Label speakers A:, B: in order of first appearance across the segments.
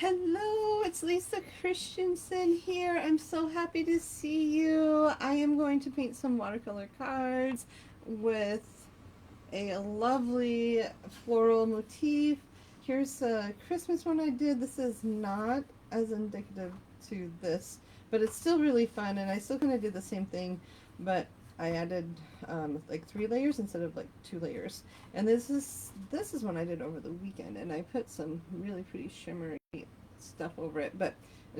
A: Hello, it's Lisa Christensen here. I'm so happy to see you. I am going to paint some watercolor cards with a lovely floral motif. Here's a Christmas one I did. This is not as indicative to this, but it's still really fun, and I still kind of did the same thing, but I added like 3 layers instead of like 2 layers. And this is one I did over the weekend, and I put some really pretty shimmery stuff over it, but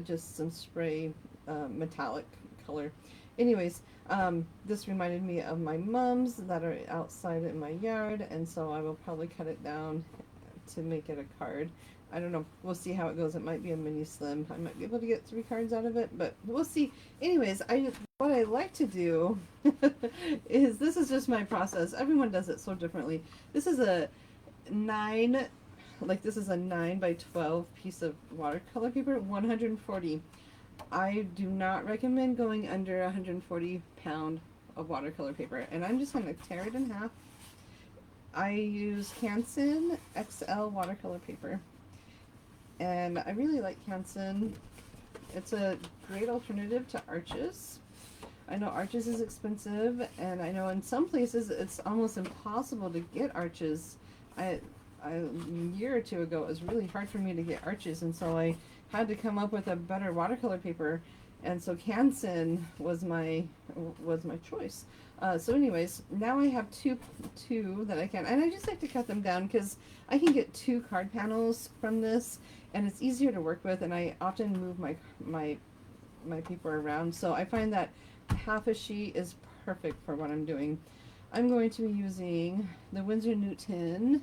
A: just some spray metallic color. Anyways, this reminded me of my mums that are outside in my yard, and so I will probably cut it down to make it a card. I don't know. We'll see how it goes. It might be a mini slim. I might be able to get 3 cards out of it, but we'll see. Anyways, what I like to do is this is just my process. Everyone does it so differently. This is a 9 this is a 9 by 12 piece of watercolor paper, 140. I do not recommend going under 140 pound of watercolor paper, and I'm just going to tear it in half. I use Canson XL watercolor paper, and I really like Canson. It's a great alternative to Arches. I know Arches is expensive, and I know in some places it's almost impossible to get Arches. A year or two ago, it was really hard for me to get Arches, and so I had to come up with a better watercolor paper, and so Canson was my choice. So anyways, now I have two that I can, and I just like to cut them down because I can get 2 card panels from this, and it's easier to work with, and I often move my paper around, so I find that half a sheet is perfect for what I'm doing. I'm going to be using the Winsor Newton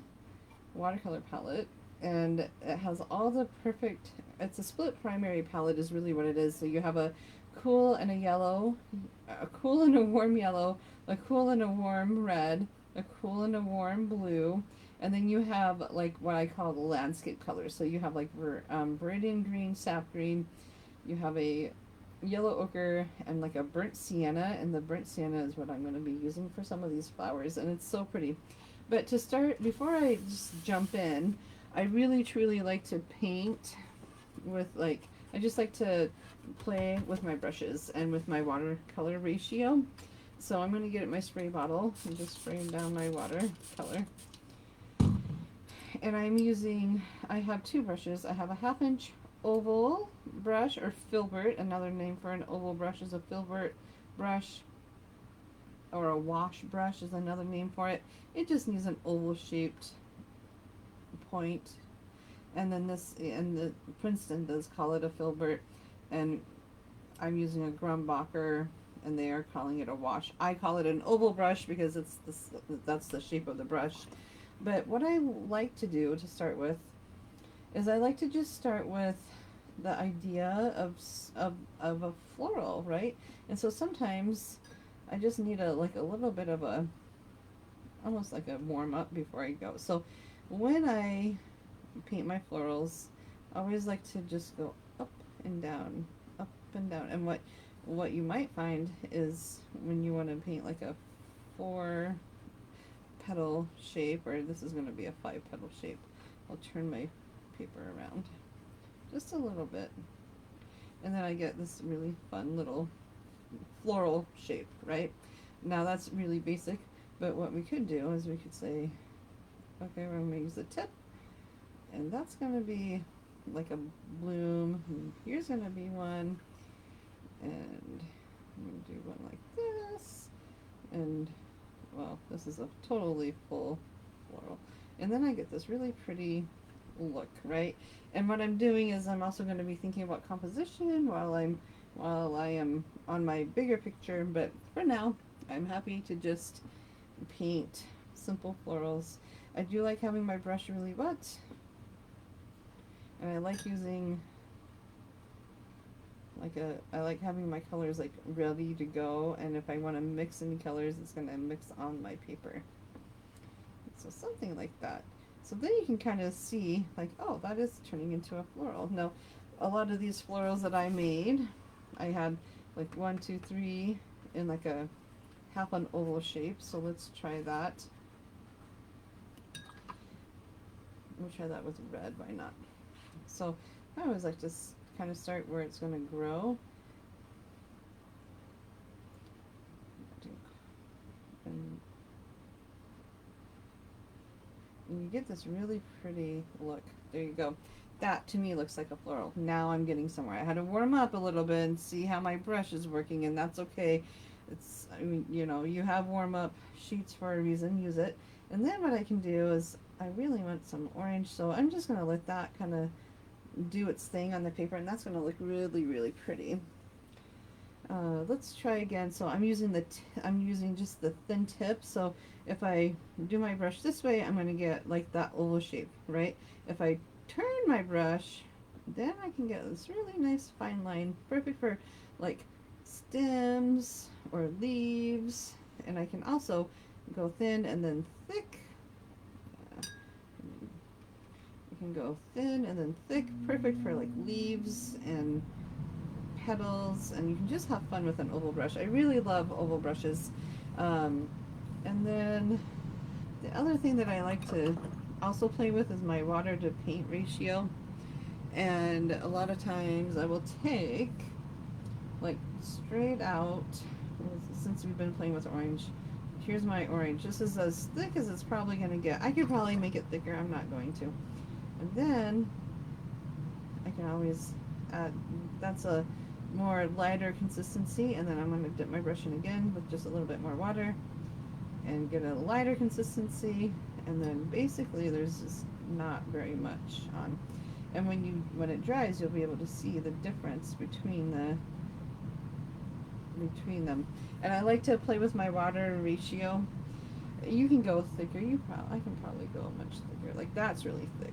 A: watercolor palette, and it has all the perfect, it's a split primary palette is really what it is. So you have a cool and a yellow, a cool and a warm yellow, a cool and a warm red, a cool and a warm blue, and then you have like what I call the landscape colors. So you have like viridian green, sap green, you have a yellow ochre, and like a burnt sienna, and the burnt sienna is what I'm going to be using for some of these flowers, and it's so pretty. But to start, before I just jump in, I really truly like to paint with I just like to play with my brushes and with my watercolor ratio. So I'm going to get my spray bottle and just spraying down my watercolor. And I have 2 brushes. I have a 1/2 inch oval brush, or filbert. Another name for an oval brush is a filbert brush, or a wash brush is another name for it. It just needs an oval shaped point. And then the Princeton does call it a filbert, and I'm using a Grumbacher, and they are calling it a wash. I call it an oval brush because that's the shape of the brush. But what I like to do to start with is I like to just start with the idea of a floral, right? And so sometimes I just need a little bit of a, almost like a warm up before I go. So when I paint my florals, I always like to just go up and down, up and down. And what you might find is when you want to paint like a 4 petal shape, or this is going to be a 5 petal shape, I'll turn my paper around just a little bit, and then I get this really fun little floral shape, right? Now that's really basic, but what we could do is we could say, okay, we're going to use the tip, and that's going to be like a bloom, and here's going to be one, and I'm going to do one like this, and well, this is a totally full floral, and then I get this really pretty look, right? And what I'm doing is I'm also going to be thinking about composition while I am on my bigger picture, but for now I'm happy to just paint simple florals. I do like having my brush really wet, and I like using I like having my colors like ready to go, and if I want to mix any colors, it's going to mix on my paper. So something like that. So then you can kind of see like, oh, that is turning into a floral. Now, a lot of these florals that I made, I had like 1, 2, 3 in like a half an oval shape. So let's try that. We'll try that with red, why not? So I always like to kind of start where it's going to grow. And you get this really pretty look. There you go. That to me looks like a floral. Now I'm getting somewhere. I had to warm up a little bit and see how my brush is working, and that's okay. It's, I mean, you know, you have warm up sheets for a reason, use it. And then what I can do is, I really want some orange, so I'm just going to let that kind of do its thing on the paper, and that's going to look really, really pretty. Let's try again. So I'm using I'm using just the thin tip. So if I do my brush this way, I'm going to get like that oval shape, right? If I turn my brush, then I can get this really nice fine line, perfect for like stems or leaves. And I can also go thin and then thick. You can go thin and then thick, perfect for like leaves and petals, and you can just have fun with an oval brush. I really love oval brushes. And then the other thing that I like to also play with is my water to paint ratio. And a lot of times I will take like straight out, since we've been playing with orange, here's my orange. This is as thick as it's probably going to get. I could probably make it thicker. I'm not going to. And then I can always add, that's a more lighter consistency, and then I'm going to dip my brush in again with just a little bit more water and get a lighter consistency, and then basically there's just not very much on. And when it dries, you'll be able to see the difference between them. And I like to play with my water ratio. You can go thicker. I can probably go much thicker. Like that's really thick.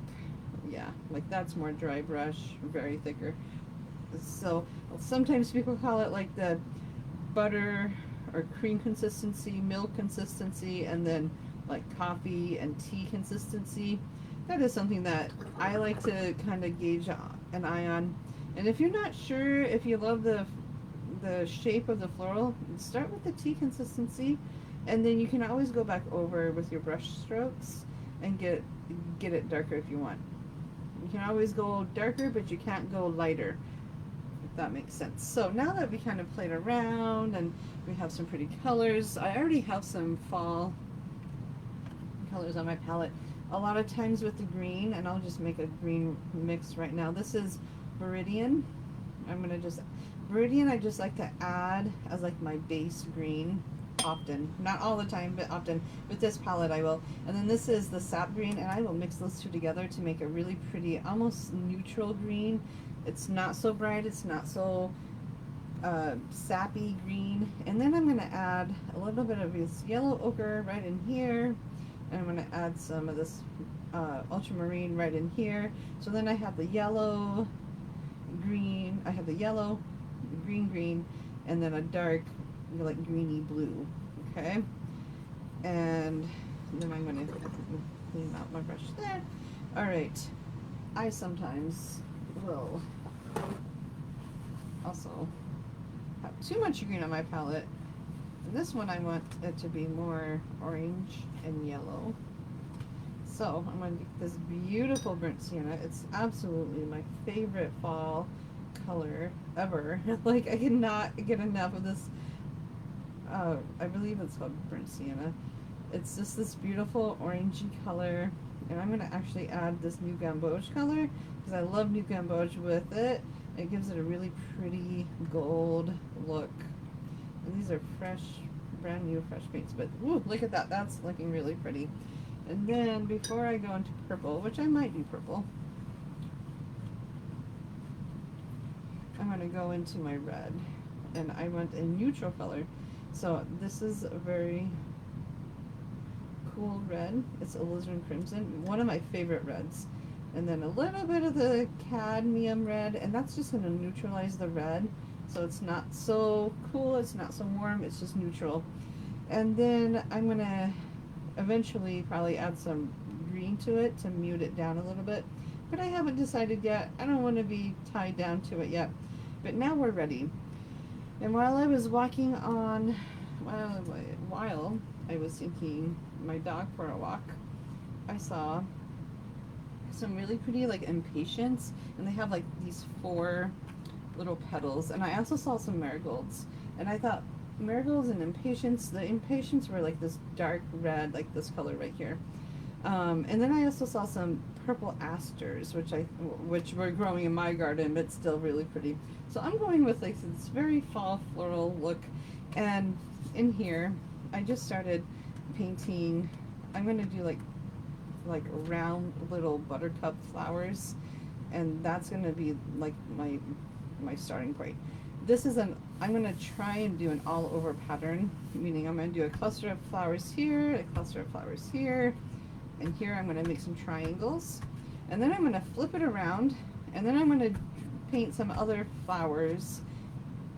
A: Yeah, like that's more dry brush, very thicker. So sometimes people call it like the butter or cream consistency, milk consistency, and then like coffee and tea consistency. That is something that I like to kind of gauge an eye on. And if you're not sure if you love the shape of the floral, start with the tea consistency, and then you can always go back over with your brush strokes and get it darker if you want. You can always go darker, but you can't go lighter, if that makes sense. So now that we kind of played around and we have some pretty colors, I already have some fall colors on my palette. A lot of times with the green, and I'll just make a green mix right now. This is Viridian. Viridian I just like to add as like my base green often. Not all the time, but often. With this palette I will. And then this is the sap green, and I will mix those two together to make a really pretty, almost neutral green. It's not so bright, it's not so sappy green. And then I'm going to add a little bit of this yellow ochre right in here. And I'm going to add some of this ultramarine right in here. So then I have the yellow, green, I have the yellow, green, and then a dark, like greeny blue, okay? And then I'm going to clean out my brush there. All right, I sometimes will also have too much green on my palette. And this one I want it to be more orange and yellow. So I'm going to get this beautiful burnt sienna. It's absolutely my favorite fall color ever. Like I cannot get enough of this. I believe it's called burnt sienna. It's just this beautiful orangey color. And I'm going to actually add this new gamboge color because I love new gamboge with it. It gives it a really pretty gold look. And these are fresh, brand new fresh paints, but woo, look at that. That's looking really pretty. And then before I go into purple, which I might do purple, I'm going to go into my red, and I want a neutral color. So this is a very cool red. It's alizarin crimson, one of my favorite reds. And then a little bit of the cadmium red, and that's just going to neutralize the red. So it's not so cool, it's not so warm, it's just neutral. And then I'm going to eventually probably add some green to it to mute it down a little bit. But I haven't decided yet. I don't want to be tied down to it yet. But now we're ready. And while I was walking on, while I was taking my dog for a walk, I saw some really pretty like impatiens, and they have like these 4 little petals. And I also saw some marigolds, and I thought marigolds and impatiens. The impatiens were like this dark red, like this color right here. And then I also saw some purple asters, which were growing in my garden, but still really pretty. So I'm going with like this very fall floral look. And in here, I just started painting. I'm gonna do like round little buttercup flowers, and that's gonna be like my starting point. I'm gonna try and do an all over pattern, meaning I'm gonna do a cluster of flowers here, a cluster of flowers here, and here I'm gonna make some triangles, and then I'm gonna flip it around, and then I'm gonna paint some other flowers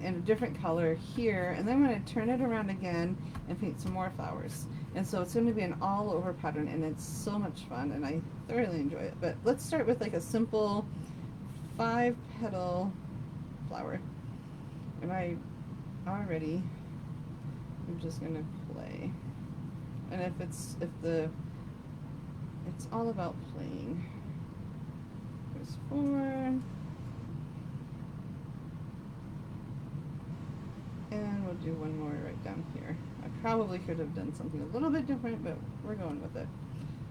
A: in a different color here, and then I'm going to turn it around again and paint some more flowers. And so it's going to be an all over pattern, and it's so much fun, and I thoroughly enjoy it. But let's start with like a simple 5 petal flower. And I'm just going to play. And it's all about playing. There's 4. And we'll do one more right down here. I probably could have done something a little bit different, but we're going with it.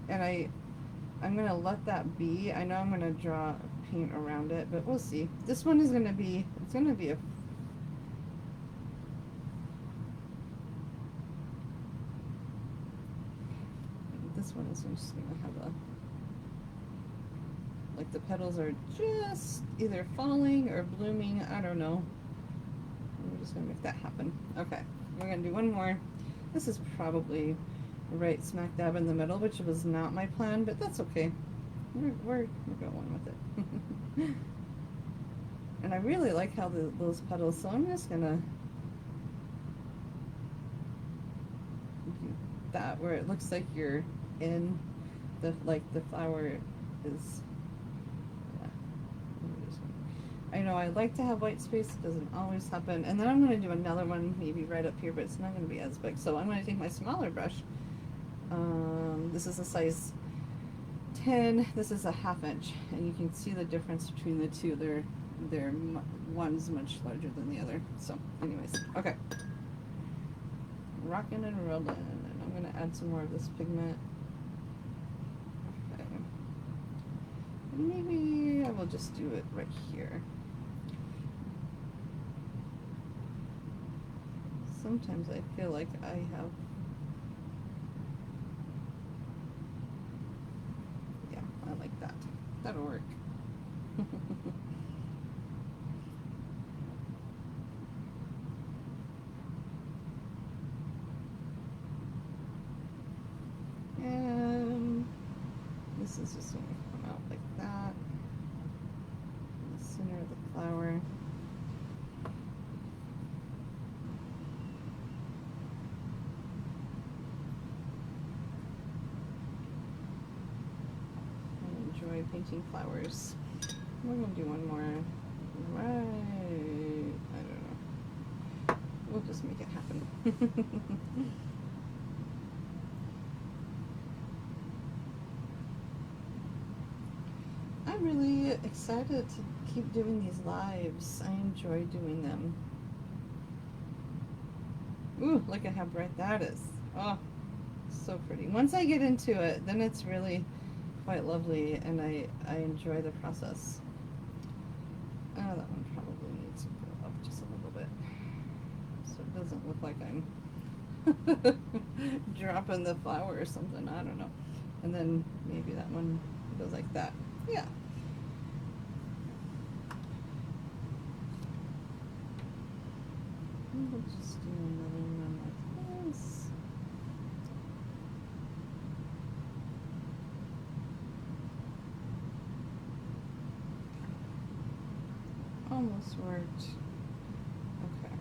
A: And I'm gonna let that be. I know I'm gonna draw paint around it, but we'll see. This one is gonna be, it's gonna be this one is just gonna have like the petals are just either falling or blooming, I don't know. We're just gonna make that happen. Okay, we're gonna do one more. This is probably right smack dab in the middle, which was not my plan, but that's okay. We're going with it. And I really like how those petals, so I'm just gonna do that where it looks like you're in the flower is. I know I like to have white space, it doesn't always happen. And then I'm going to do another one maybe right up here, but it's not going to be as big. So I'm going to take my smaller brush. This is a size 10, this is a 1/2 inch, and you can see the difference between the two. One's much larger than the other. So anyways, okay. Rocking and rolling, and I'm going to add some more of this pigment. Okay. Maybe I will just do it right here. Sometimes I feel like I have, yeah, I like that. That'll work. And this is just going to come out like that in the center of the flower. Painting flowers. We're gonna do one more. Right, I don't know. We'll just make it happen. I'm really excited to keep doing these lives. I enjoy doing them. Ooh, look at how bright that is. Oh, so pretty. Once I get into it, then it's really quite lovely, and I enjoy the process. Oh, that one probably needs to go up just a little bit, so it doesn't look like I'm dropping the flower or something, I don't know. And then maybe that one goes like that. Yeah. We'll just do another one like this. Almost worked. Okay.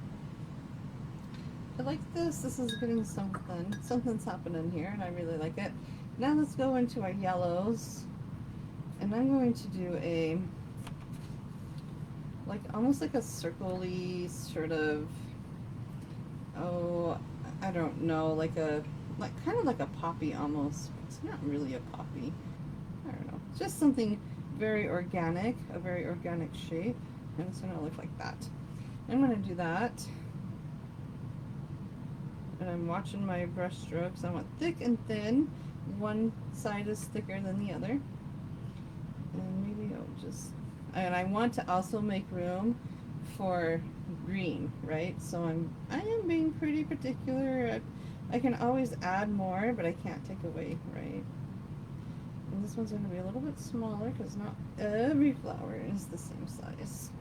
A: I like this. This is getting something. Something's happening here, and I really like it. Now let's go into our yellows. And I'm going to do a, like, almost like a circle-y sort of, oh, I don't know, like kind of like a poppy almost. It's not really a poppy. I don't know. just something very organic, a very organic shape. And it's gonna look like that. I'm gonna do that. And I'm watching my brush strokes. I want thick and thin. One side is thicker than the other. And maybe I'll just, and I want to also make room for green, right? So I am being pretty particular. I can always add more, but I can't take away, right? And this one's going to be a little bit smaller because not every flower is the same size.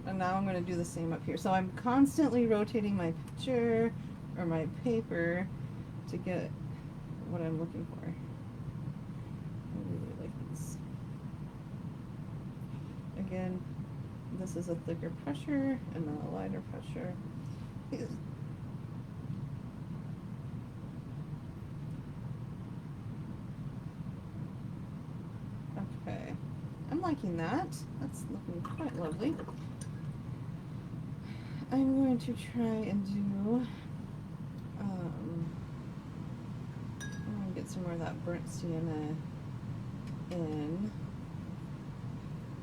A: And now I'm going to do the same up here. So I'm constantly rotating my picture or my paper to get what I'm looking for. I really like these. Again, this is a thicker pressure and then a lighter pressure. Okay, I'm liking that. That's looking quite lovely. I'm going to try and do, I'm going to get some more of that burnt sienna in.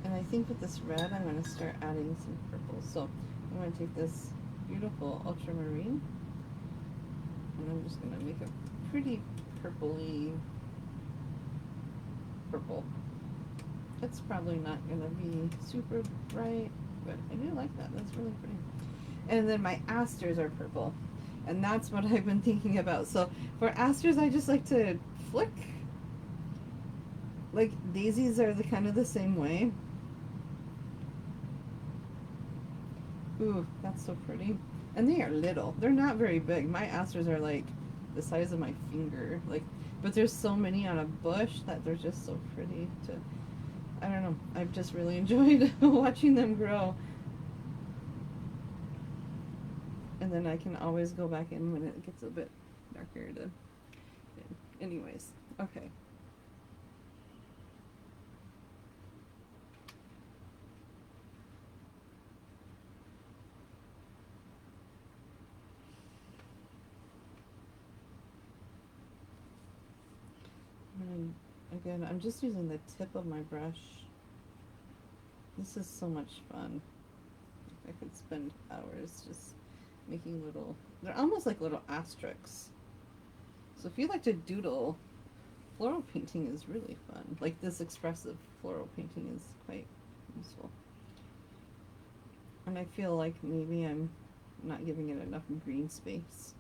A: And I think with this red, I'm going to start adding some purple. So I'm going to take this beautiful ultramarine, and I'm just going to make a pretty purpley purple. It's probably not going to be super bright, but I do like that. That's really pretty. And then my asters are purple, and that's what I've been thinking about. So for asters, I just like to flick. Like daisies are the kind of the same way. Ooh, that's so pretty. And they are little. They're not very big. My asters are like the size of my finger. Like, but there's so many on a bush that they're just so pretty to, I don't know. I've just really enjoyed watching them grow. And then I can always go back in when it gets a bit darker to, anyways, okay. And again, I'm just using the tip of my brush. This is so much fun. I could spend hours just making little, they're almost like little asterisks. So if you like to doodle, floral painting is really fun. Like this expressive floral painting is quite useful. And I feel like maybe I'm not giving it enough green space.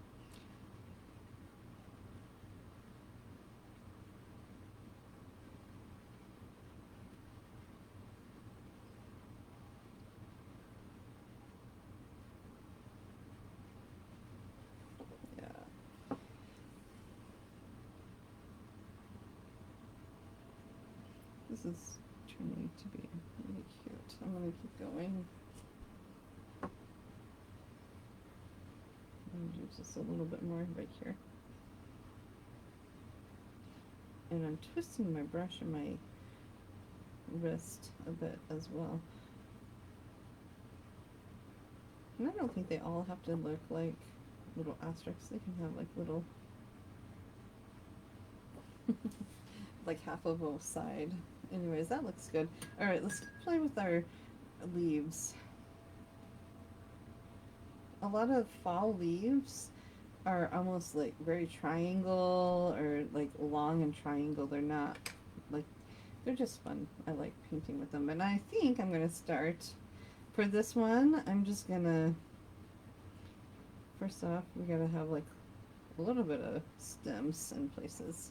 A: This is turning to be really cute. I'm going to keep going. And do just a little bit more right here. And I'm twisting my brush and my wrist a bit as well. And I don't think they all have to look like little asterisks. They can have like little, like half of a side. Anyways, that looks good. All right, let's play with our leaves. A lot of fall leaves are almost like very triangle or like long and triangle. They're not like, they're just fun. I like painting with them. And I think I'm going to start, for this one, I'm just going to, first off, we got to have like a little bit of stems in places.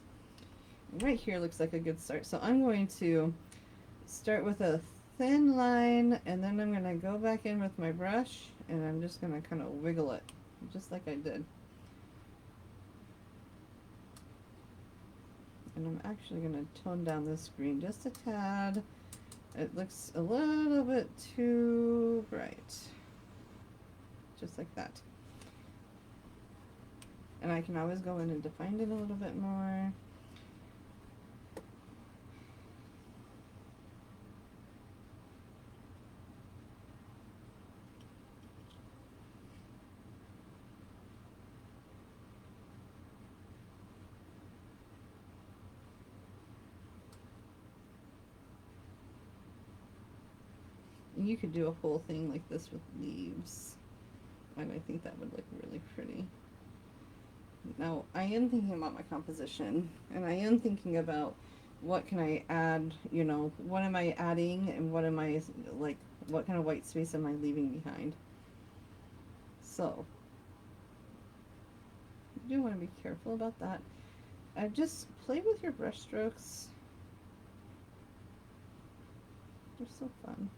A: Right here looks like a good start. So I'm going to start with a thin line, and then I'm going to go back in with my brush, and I'm just going to kind of wiggle it, just like I did. And I'm actually going to tone down this green just a tad. It looks a little bit too bright. Just like that. And I can always go in and define it a little bit more. you could do a whole thing like this with leaves, and I think that would look really pretty. Now, I am thinking about my composition, and I am thinking about what can I add, you know, what am I adding, and what am I, like, what kind of white space am I leaving behind? So, you do want to be careful about that. Just play with your brush strokes. They're so fun.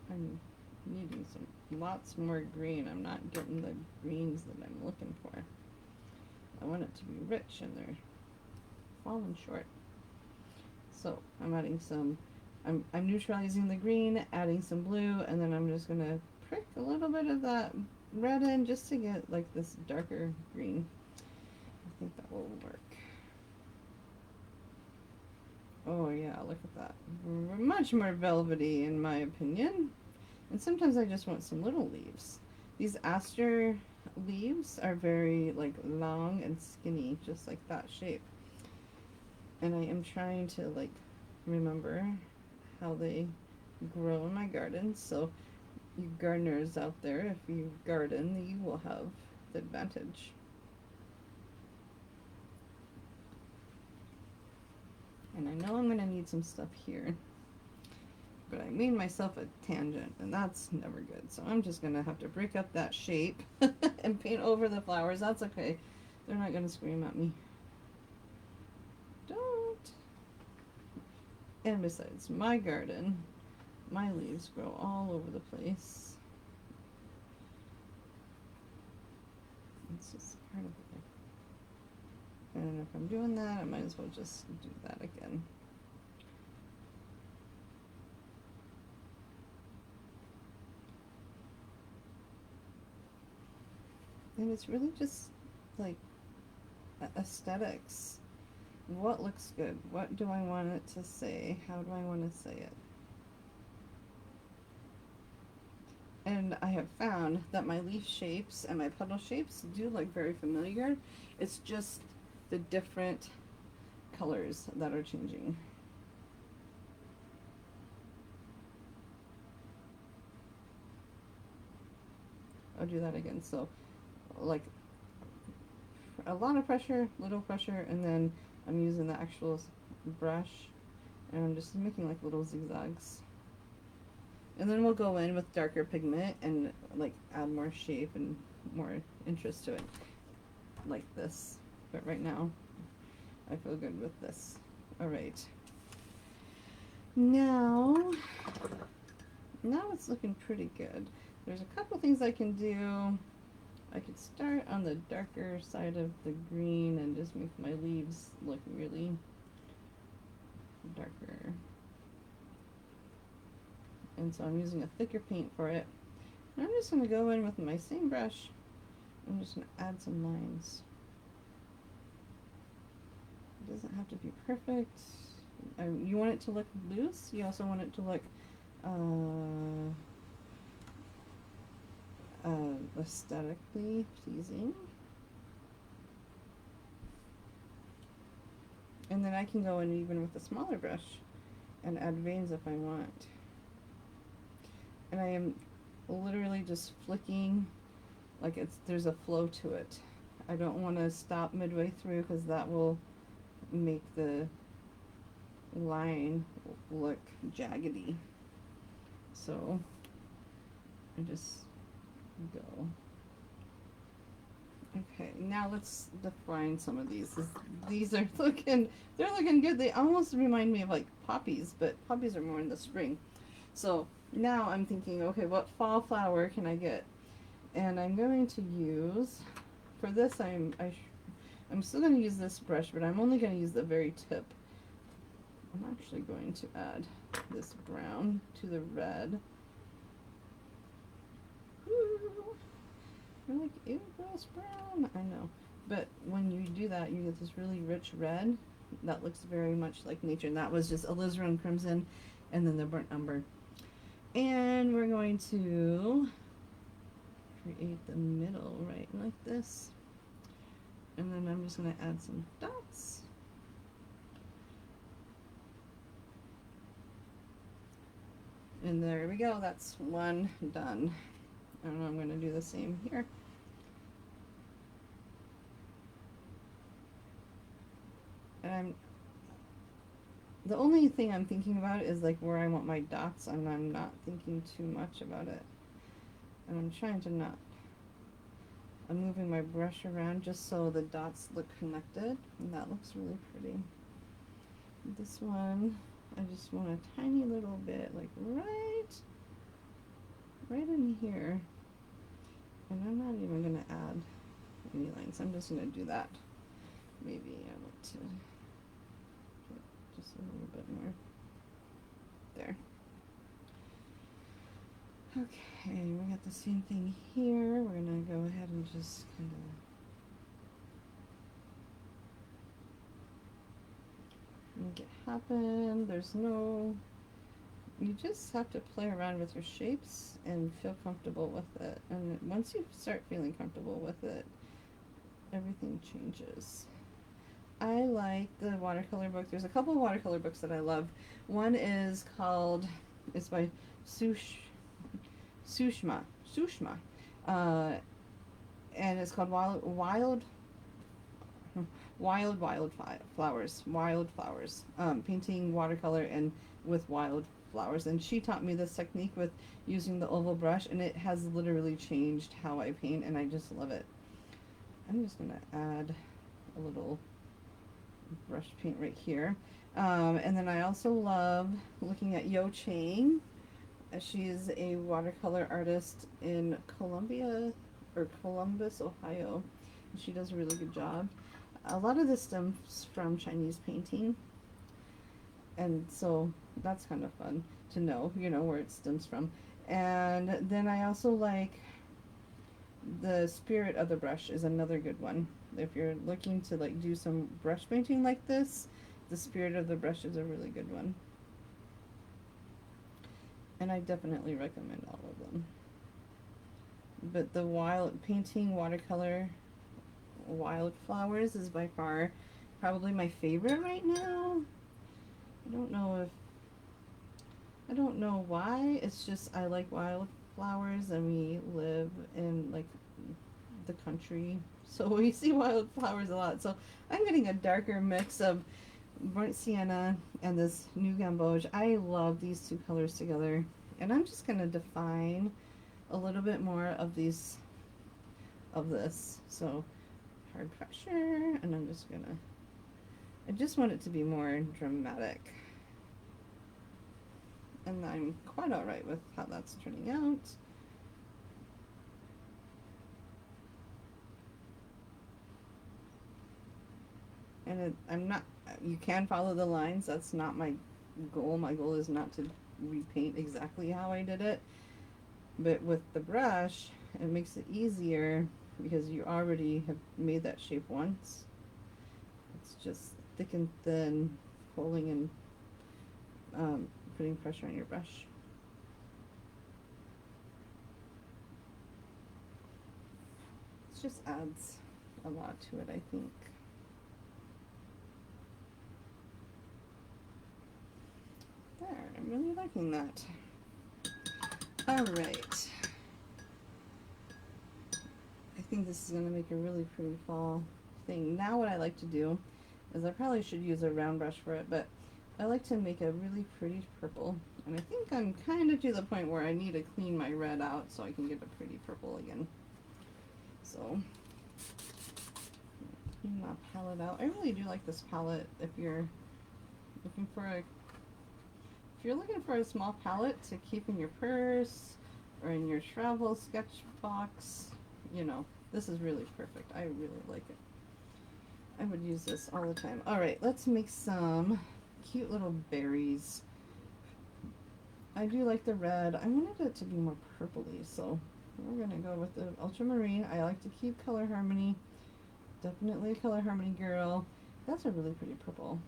A: I'm needing lots more green. I'm not getting the greens that I'm looking for. I want it to be rich, and they're falling short. So I'm adding some, I'm neutralizing the green, adding some blue, and then I'm just gonna prick a little bit of that red in just to get like this darker green. I think that will work. Oh yeah, look at that. Much more velvety in my opinion. And sometimes I just want some little leaves. These aster leaves are very like long and skinny, just like that shape. And I am trying to like remember how they grow in my garden. So you gardeners out there, if you garden, you will have the advantage. And I know I'm going to need some stuff here, but I made myself a tangent, and that's never good. So I'm just going to have to break up that shape and paint over the flowers. That's okay. They're not going to scream at me. Don't. And besides, my garden, my leaves grow all over the place. It's just part of it. And if I'm doing that, I might as well just do that again. And it's really just like aesthetics. What looks good? What do I want it to say? How do I want to say it? And I have found that my leaf shapes and my petal shapes do look very familiar. It's just the different colors that are changing. I'll do that again. So like a lot of pressure, little pressure, and then I'm using the actual brush, and I'm just making like little zigzags. And then we'll go in with darker pigment and like add more shape and more interest to it, like this. But right now, I feel good with this. All right. Now it's looking pretty good. There's a couple things I can do. I could start on the darker side of the green and just make my leaves look really darker. And so I'm using a thicker paint for it. And I'm just going to go in with my same brush. I'm just going to add some lines. It doesn't have to be perfect. You want it to look loose. You also want it to look aesthetically pleasing. And then I can go in even with a smaller brush and add veins if I want. And I am literally just flicking like there's a flow to it. I don't want to stop midway through because that will make the line look jaggedy. So I just go. Okay, now let's define some of these. These are they're looking good. They almost remind me of like poppies, but poppies are more in the spring. So now I'm thinking, okay, what fall flower can I get? And I'm going to use, for this I'm still going to use this brush, but I'm only going to use the very tip. I'm actually going to add this brown to the red. Ooh, you're like, ew, gross brown. I know. But when you do that, you get this really rich red that looks very much like nature. And that was just alizarin crimson and then the burnt umber. And we're going to create the middle right like this. And then I'm just going to add some dots. And there we go, that's one done. And I'm going to do the same here. And the only thing I'm thinking about is like where I want my dots, and I'm not thinking too much about it. And I'm trying to not, I'm moving my brush around just so the dots look connected, and that looks really pretty. This one, I just want a tiny little bit, like right in here. And I'm not even going to add any lines. I'm just going to do that. Maybe I want to get just a little bit more there. Okay, we got the same thing here. We're going to go ahead and just kind of make it happen. There's no, you just have to play around with your shapes and feel comfortable with it. And once you start feeling comfortable with it, everything changes. I like the watercolor book. There's a couple of watercolor books that I love. One is called, it's by Sushma, and it's called Wild Flowers, painting watercolor and with wild flowers. And she taught me this technique with using the oval brush, and it has literally changed how I paint, and I just love it. I'm just gonna add a little brush paint right here. And then I also love looking at Yo Chang. She's a watercolor artist in Columbus, Ohio. She does a really good job. A lot of this stems from Chinese painting, and so that's kind of fun to know, you know, where it stems from. And then I also like the spirit of the brush is another good one. If you're looking to like do some brush painting like this, the spirit of the brush is a really good one. And I definitely recommend all of them. But the painting watercolor wildflowers is by far probably my favorite right now. I don't know why. It's just I like wildflowers, and we live in like the country, so we see wildflowers a lot. So I'm getting a darker mix of burnt sienna and this new gamboge. I love these two colors together, and I'm just going to define a little bit more of this. So hard pressure, and I'm just gonna, I just want it to be more dramatic, and I'm quite alright with how that's turning out. And I'm not, you can follow the lines, that's not my goal. My goal is not to repaint exactly how I did it, but with the brush it makes it easier because you already have made that shape once. It's just thick and thin, pulling and putting pressure on your brush. It just adds a lot to it, I think. There, I'm really liking that. Alright. I think this is going to make a really pretty fall thing. Now what I like to do is, I probably should use a round brush for it, but I like to make a really pretty purple. And I think I'm kind of to the point where I need to clean my red out so I can get a pretty purple again. So, clean that palette out. I really do like this palette if you're looking for a small palette to keep in your purse or in your travel sketch box, you know, this is really perfect. I really like it. I would use this all the time. Alright, let's make some cute little berries. I do like the red. I wanted it to be more purpley, so we're going to go with the ultramarine. I like to keep color harmony. Definitely a color harmony girl. That's a really pretty purple.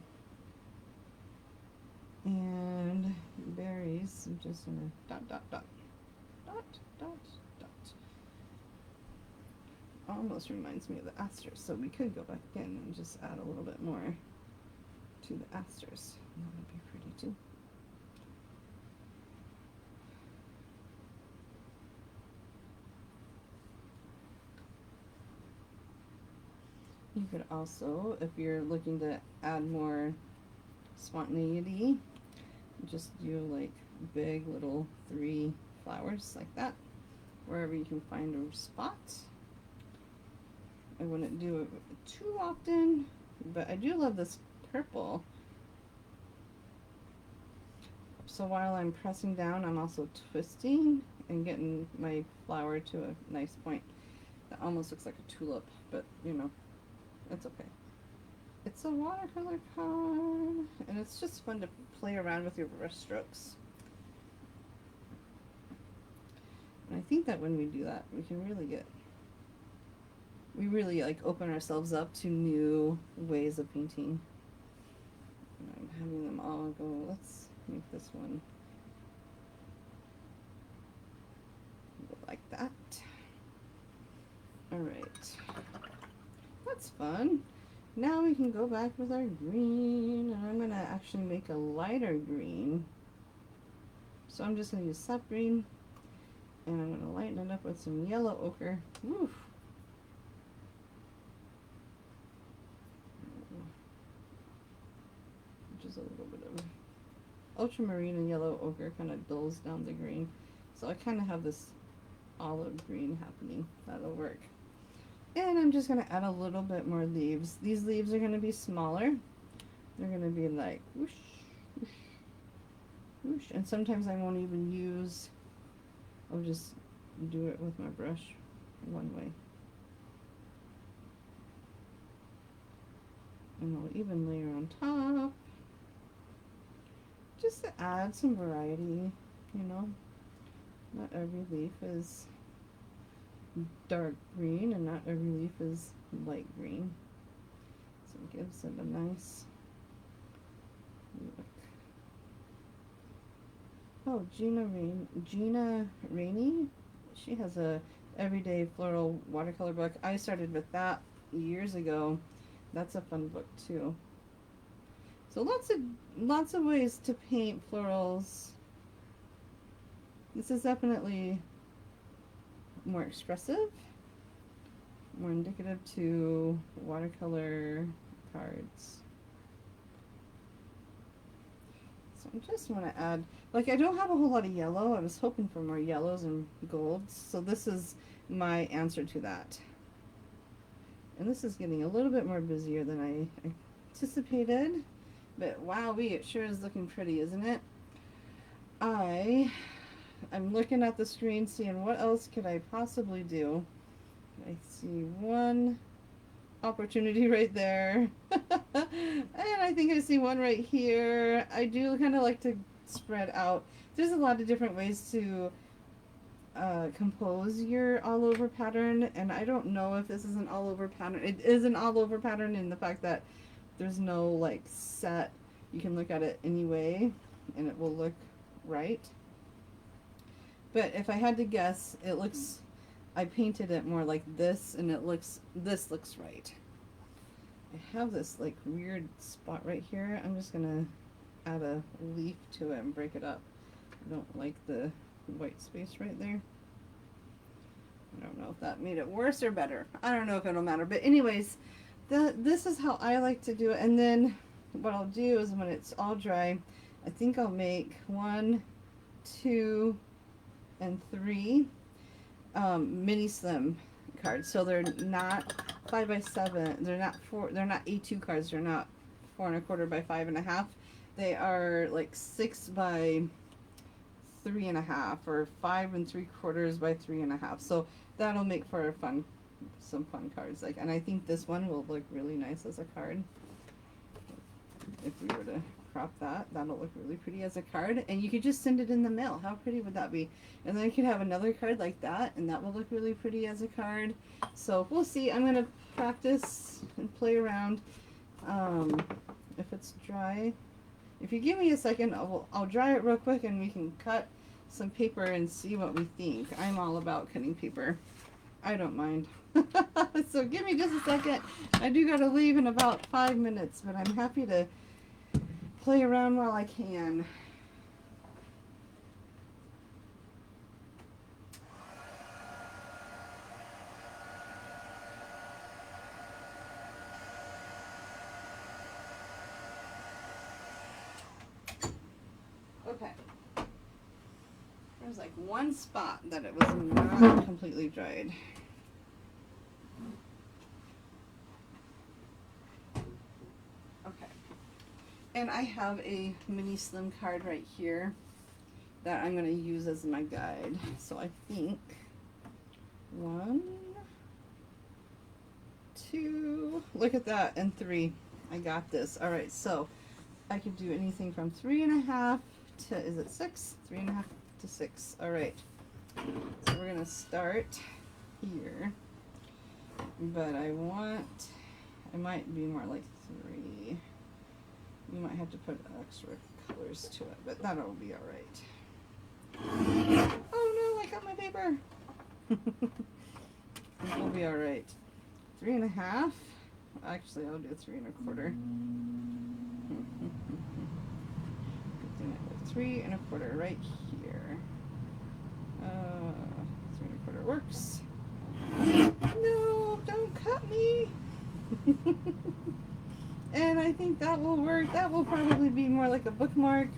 A: And berries, I'm just gonna dot, dot, dot, dot, dot, dot. almost reminds me of the asters, so we could go back in and just add a little bit more to the asters. That would be pretty too. You could also, if you're looking to add more spontaneity, just do like big little 3 flowers like that, wherever you can find a spot. I wouldn't do it too often, but I do love this purple. So while I'm pressing down, I'm also twisting and getting my flower to a nice point. That almost looks like a tulip, but you know, it's okay. It's a watercolor card, and it's just fun to play around with your brush strokes. And I think that when we do that, we can really we really like open ourselves up to new ways of painting. And I'm having them all go, let's make this one go like that. All right, that's fun. Now we can go back with our green, and I'm gonna actually make a lighter green. So I'm just gonna use sap green, and I'm gonna lighten it up with some yellow ochre. Woo. Which is a little bit of ultramarine and yellow ochre kind of dulls down the green. So I kind of have this olive green happening. That'll work. And I'm just going to add a little bit more leaves. These leaves are going to be smaller. They're going to be like whoosh, whoosh, whoosh. And sometimes I won't even use, I'll just do it with my brush one way. And I'll even layer on top, just to add some variety, you know. Not every leaf is dark green, and not every leaf is light green. So it gives it a nice look. Oh, Gina Rainey, she has a everyday floral watercolor book. I started with that years ago. That's a fun book too. So lots of ways to paint florals. This is definitely more expressive, more indicative to watercolor cards. So I just want to add, like, I don't have a whole lot of yellow. I was hoping for more yellows and golds, so this is my answer to that. And this is getting a little bit more busier than I anticipated, but wowee, it sure is looking pretty, isn't it? I'm looking at the screen, seeing what else could I possibly do. I see one opportunity right there. And I think I see one right here. I do kind of like to spread out. There's a lot of different ways to compose your all over pattern, and I don't know if this is an all over pattern. It is an all over pattern in the fact that there's no like set. You can look at it anyway and it will look right. But if I had to guess, it looks, I painted it more like this, and this looks right. I have this like weird spot right here. I'm just gonna add a leaf to it and break it up. I don't like the white space right there. I don't know if that made it worse or better. I don't know if it'll matter. But anyways, this is how I like to do it. And then what I'll do is when it's all dry, I think I'll make 1, 2, and 3 mini slim cards. So they're not 5x7. They're not A2 cards. They're not 4 1/4 by 5 1/2. They are like 6 by 3 1/2 or 5 3/4 by 3 1/2. So that'll make for some fun cards. Like, and I think this one will look really nice as a card. If we were to crop that, that'll look really pretty as a card, and you could just send it in the mail. How pretty would that be? And then you could have another card like that, and that will look really pretty as a card. So we'll see. I'm gonna practice and play around. If it's dry, if you give me a second, I'll dry it real quick, and we can cut some paper and see what we think. I'm all about cutting paper. I don't mind. So give me just a second. I do gotta leave in about 5 minutes, but I'm happy to play around while I can. Okay. There's like one spot that it was not completely dried. Okay. And I have a mini slim card right here that I'm going to use as my guide. So I think 1, 2, look at that, and 3. I got this. All right, so I could do anything from 3.5 to, is it 6? 3.5 to 6. All right. So we're going to start here, but I might be more like 3. You might have to put extra colors to it, but that'll be all right. Oh no, I got my paper. It'll be all right. 3.5. Actually, I'll do 3.25. 3.25 right here. 3.25 works. No, don't cut me. And I think that will work. That will probably be more like a bookmark.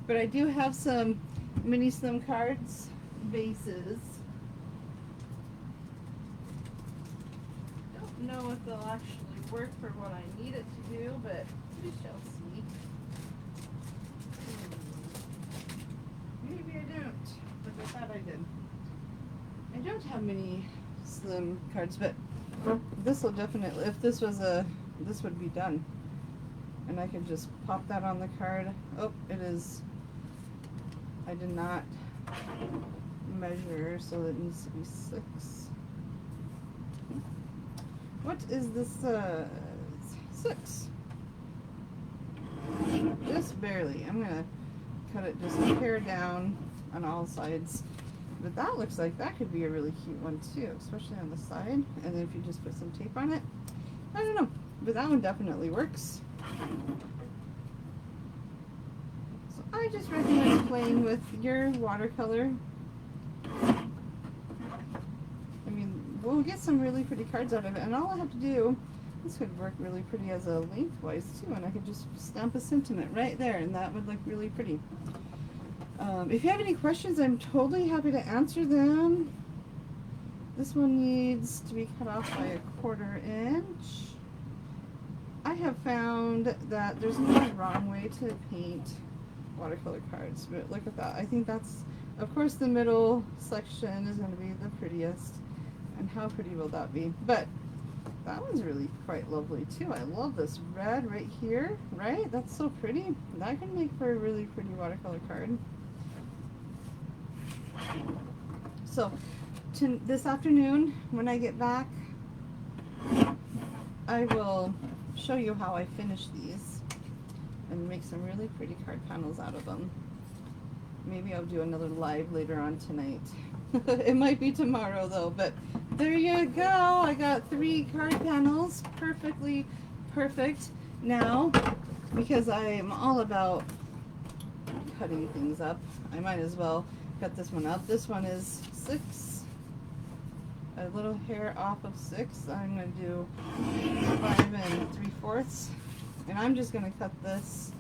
A: But I do have some mini slim cards, bases. Don't know if they'll actually work for what I need it to do, but we shall see. Maybe I don't, but I thought I did. I don't have many slim cards, but this will definitely, if this was this would be done. And I could just pop that on the card. Oh, it is, I did not measure, so it needs to be 6. What is this, 6? Just barely. I'm gonna cut it just a hair down on all sides. But that looks like that could be a really cute one too, especially on the side. And then if you just put some tape on it, I don't know, but that one definitely works. So I just recommend playing with your watercolor. I mean, we'll get some really pretty cards out of it, and all I have to do, this could work really pretty as a lengthwise too, and I could just stamp a sentiment right there, and that would look really pretty. If you have any questions, I'm totally happy to answer them. This one needs to be cut off by 1/4 inch. I have found that there's no wrong way to paint watercolor cards, but look at that. I think that's, of course, the middle section is going to be the prettiest, and how pretty will that be? But that one's really quite lovely too. I love this red right here, right? That's so pretty. That can make for a really pretty watercolor card. So this afternoon when I get back, I will show you how I finish these and make some really pretty card panels out of them. Maybe I'll do another live later on tonight. It might be tomorrow though, but there you go. I got 3 card panels, perfectly perfect. Now, because I am all about cutting things up, I might as well cut this one up. This one is 6, a little hair off of 6. I'm going to do 5 3/4, and I'm just going to cut this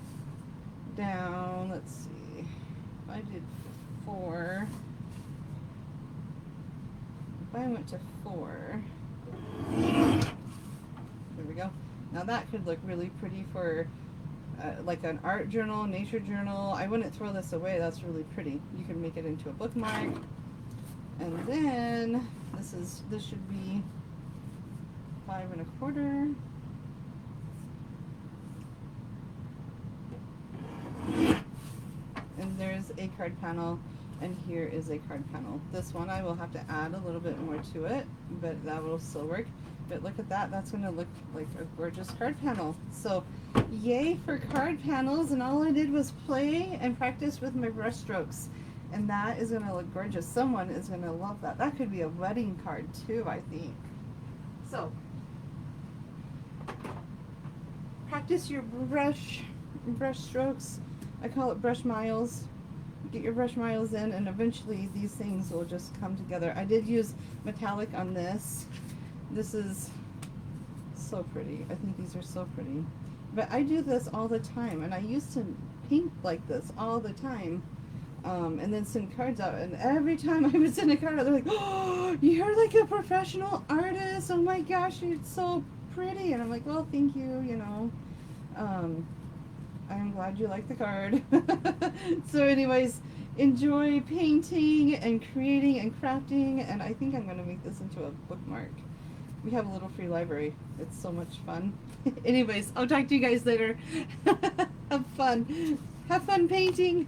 A: down. Let's see, if I did 4, if I went to 4, there we go. Now that could look really pretty for like an art journal, nature journal. I wouldn't throw this away. That's really pretty. You can make it into a bookmark. And then this should be 5 1/4. And there's a card panel, and here is a card panel. This one I will have to add a little bit more to it, but that will still work. But look at that, that's going to look like a gorgeous card panel. So yay for card panels, and all I did was play and practice with my brush strokes. And that is going to look gorgeous. Someone is going to love that. That could be a wedding card too, I think. So, practice your brush strokes. I call it brush miles. Get your brush miles in, and eventually these things will just come together. I did use metallic on this. This is so pretty. I think these are so pretty. But I do this all the time, and I used to paint like this all the time. And then send cards out, and every time I would send a card out, they're like, "Oh, you're like a professional artist! Oh my gosh, it's so pretty!" And I'm like, "Well, thank you. You know, I'm glad you like the card." So, anyways, enjoy painting and creating and crafting, and I think I'm gonna make this into a bookmark. We have a little free library. It's so much fun. Anyways, I'll talk to you guys later. Have fun. Have fun painting.